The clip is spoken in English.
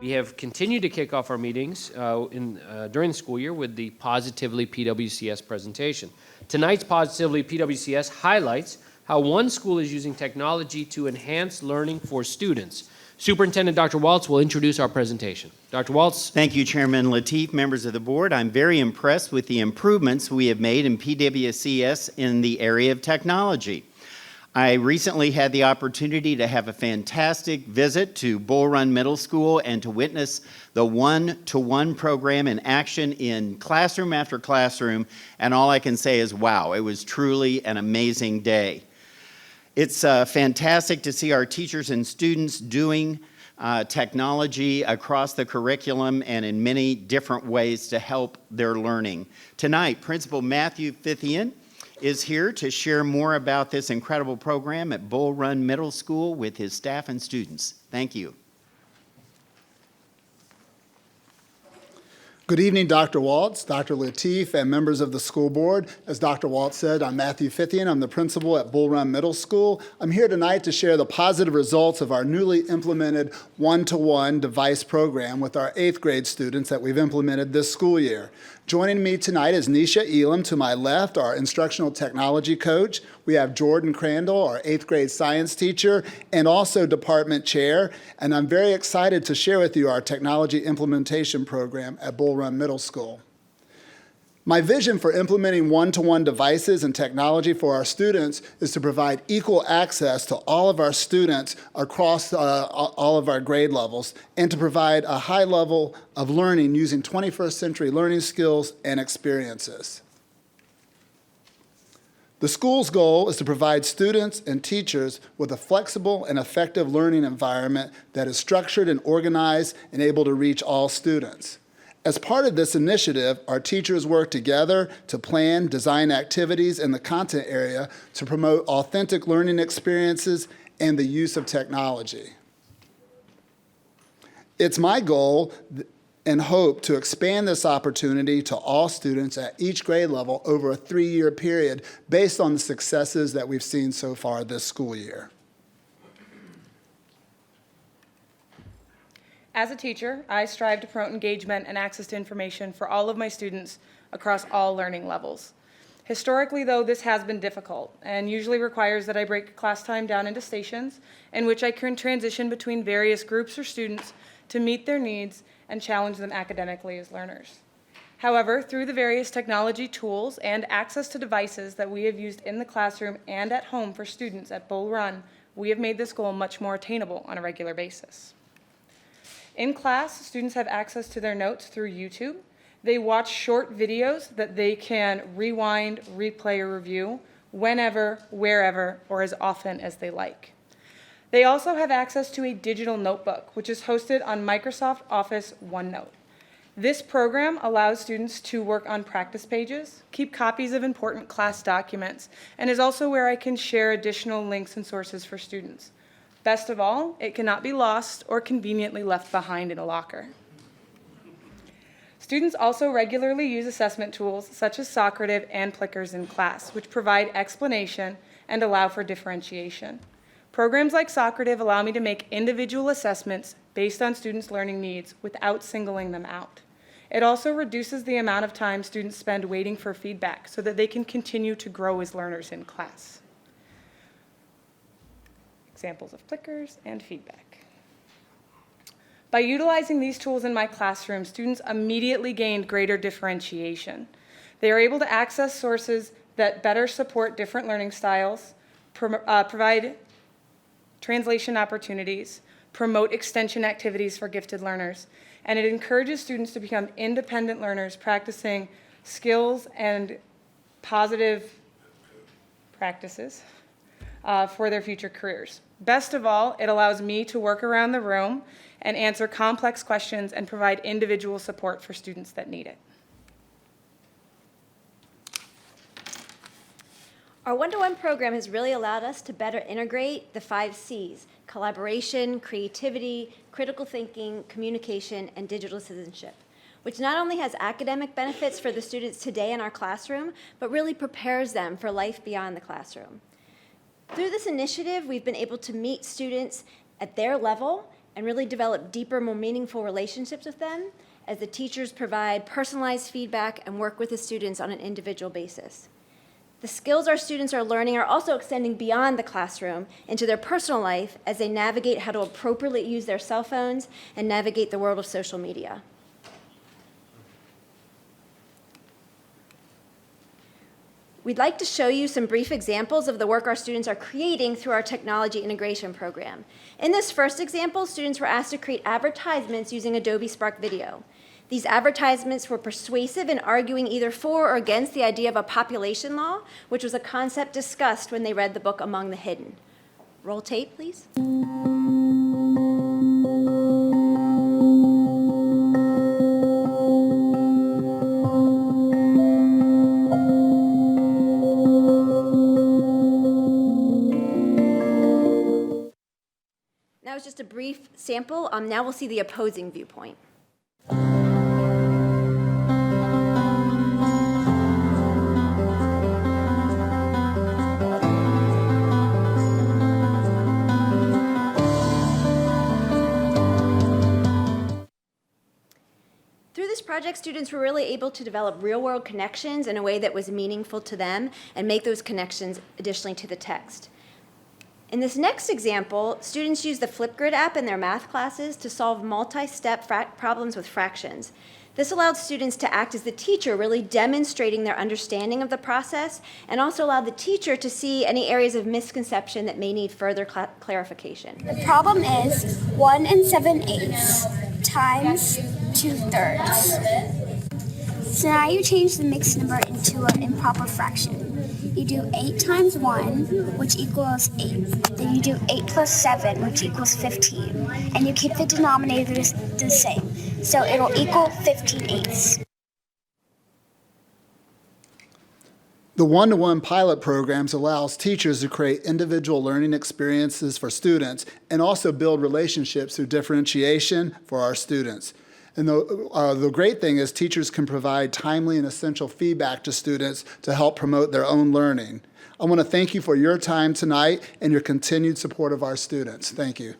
We have continued to kick off our meetings during the school year with the Positively PWCS presentation. Tonight's Positively PWCS highlights how one school is using technology to enhance learning for students. Superintendent Dr. Waltz will introduce our presentation. Dr. Waltz. Thank you, Chairman Lateef, members of the board. I'm very impressed with the improvements we have made in PWCS in the area of technology. I recently had the opportunity to have a fantastic visit to Bull Run Middle School and to witness the one-to-one program in action in classroom after classroom, and all I can say is, wow, it was truly an amazing day. It's fantastic to see our teachers and students doing technology across the curriculum and in many different ways to help their learning. Tonight, Principal Matthew Fithian is here to share more about this incredible program at Bull Run Middle School with his staff and students. Thank you. Good evening, Dr. Waltz, Dr. Lateef, and members of the school board. As Dr. Waltz said, I'm Matthew Fithian. I'm the principal at Bull Run Middle School. I'm here tonight to share the positive results of our newly implemented one-to-one device program with our 8th grade students that we've implemented this school year. Joining me tonight is Nisha Elam to my left, our instructional technology coach. We have Jordan Crandall, our 8th grade science teacher, and also department chair. And I'm very excited to share with you our technology implementation program at Bull Run Middle School. My vision for implementing one-to-one devices and technology for our students is to provide equal access to all of our students across all of our grade levels and to provide a high level of learning using 21st century learning skills and experiences. The school's goal is to provide students and teachers with a flexible and effective learning environment that is structured and organized and able to reach all students. As part of this initiative, our teachers work together to plan, design activities in the content area to promote authentic learning experiences and the use of technology. It's my goal and hope to expand this opportunity to all students at each grade level over a 3-year period based on the successes that we've seen so far this school year. As a teacher, I strive to promote engagement and access to information for all of my students across all learning levels. Historically, though, this has been difficult and usually requires that I break class time down into stations in which I can transition between various groups or students to meet their needs and challenge them academically as learners. However, through the various technology tools and access to devices that we have used in the classroom and at home for students at Bull Run, we have made this goal much more attainable on a regular basis. In class, students have access to their notes through YouTube. They watch short videos that they can rewind, replay, or review whenever, wherever, or as often as they like. They also have access to a digital notebook, which is hosted on Microsoft Office OneNote. This program allows students to work on practice pages, keep copies of important class documents, and is also where I can share additional links and sources for students. Best of all, it cannot be lost or conveniently left behind in a locker. Students also regularly use assessment tools such as Socrative and Plickers in class, which provide explanation and allow for differentiation. Programs like Socrative allow me to make individual assessments based on students' learning needs without singling them out. It also reduces the amount of time students spend waiting for feedback so that they can continue to grow as learners in class. Examples of Plickers and feedback. By utilizing these tools in my classroom, students immediately gained greater differentiation. They are able to access sources that better support different learning styles, provide translation opportunities, promote extension activities for gifted learners, and it encourages students to become independent learners, practicing skills and positive practices for their future careers. Best of all, it allows me to work around the room and answer complex questions and provide individual support for students that need it. Our one-to-one program has really allowed us to better integrate the 5 C's: collaboration, creativity, critical thinking, communication, and digital citizenship, which not only has academic benefits for the students today in our classroom, but really prepares them for life beyond the classroom. Through this initiative, we've been able to meet students at their level and really develop deeper, more meaningful relationships with them as the teachers provide personalized feedback and work with the students on an individual basis. The skills our students are learning are also extending beyond the classroom into their personal life as they navigate how to appropriately use their cell phones and navigate the world of social media. We'd like to show you some brief examples of the work our students are creating through our technology integration program. In this first example, students were asked to create advertisements using Adobe Spark Video. These advertisements were persuasive in arguing either for or against the idea of a population law, which was a concept discussed when they read the book Among the Hidden. Roll tape, please. That was just a brief sample. Now we'll see the opposing viewpoint. Through this project, students were really able to develop real-world connections in a way that was meaningful to them and make those connections additionally to the text. In this next example, students used the Flipgrid app in their math classes to solve multi-step problems with fractions. This allowed students to act as the teacher, really demonstrating their understanding of the process, and also allowed the teacher to see any areas of misconception that may need further clarification. The problem is 1 7/8 times 2/3. So now you change the mixed number into an improper fraction. You do 8 times 1, which equals 8. Then you do 8 plus 7, which equals 15. And you keep the denominators the same. So it'll equal 15/8. The one-to-one pilot programs allows teachers to create individual learning experiences for students and also build relationships through differentiation for our students. And the great thing is teachers can provide timely and essential feedback to students to help promote their own learning. I want to thank you for your time tonight and your continued support of our students. Thank you.